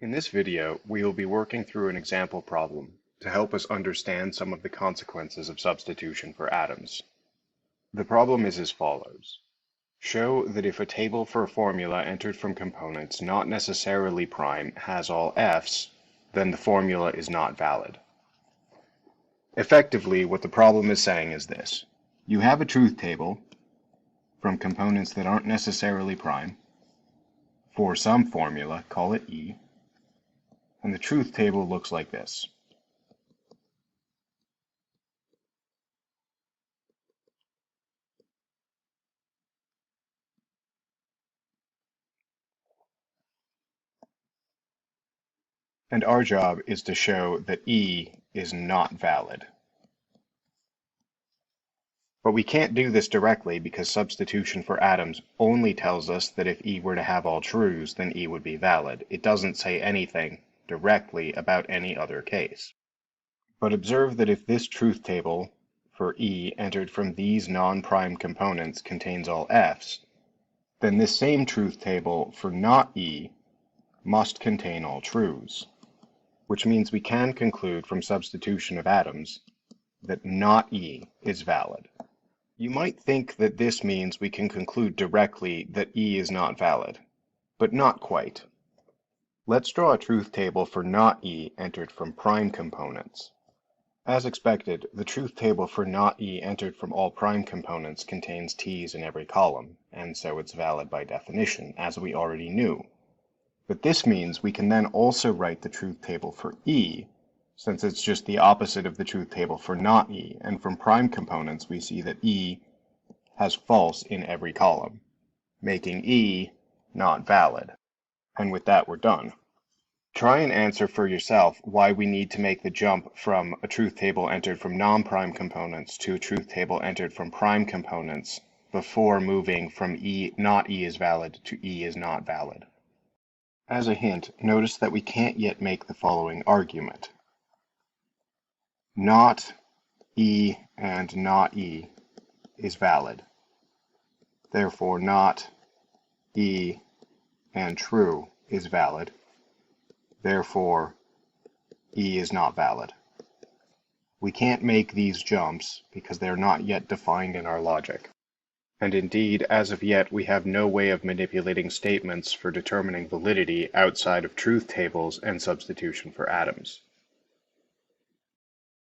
In this video, we will be working through an example problem to help us understand some of the consequences of substitution for atoms. The problem is as follows. Show that if a table for a formula entered from components not necessarily prime has all f's, then the formula is not valid. Effectively, what the problem is saying is this. You have a truth table from components that aren't necessarily prime for some formula, call it E, and the truth table looks like this. And our job is to show that E is not valid. But we can't do this directly because substitution for atoms only tells us that if E were to have all trues, then E would be valid. It doesn't say anything directly about any other case. But observe that if this truth table for E entered from these non-prime components contains all f's, then this same truth table for not E must contain all trues, which means we can conclude from substitution of atoms that not E is valid. You might think that this means we can conclude directly that E is not valid, but not quite. Let's draw a truth table for not E entered from prime components. As expected, the truth table for not E entered from all prime components contains t's in every column, and so it's valid by definition, as we already knew. But this means we can then also write the truth table for E, since it's just the opposite of the truth table for not E, and from prime components we see that E has false in every column, making E not valid. And with that we're done. Try and answer for yourself why we need to make the jump from a truth table entered from non-prime components to a truth table entered from prime components before moving from E not E is valid to E is not valid. As a hint, notice that we can't yet make the following argument. Not E and not E is valid. Therefore, not E and true is valid. Therefore, E is not valid. We can't make these jumps because they're not yet defined in our logic. And indeed, as of yet, we have no way of manipulating statements for determining validity outside of truth tables and substitution for atoms.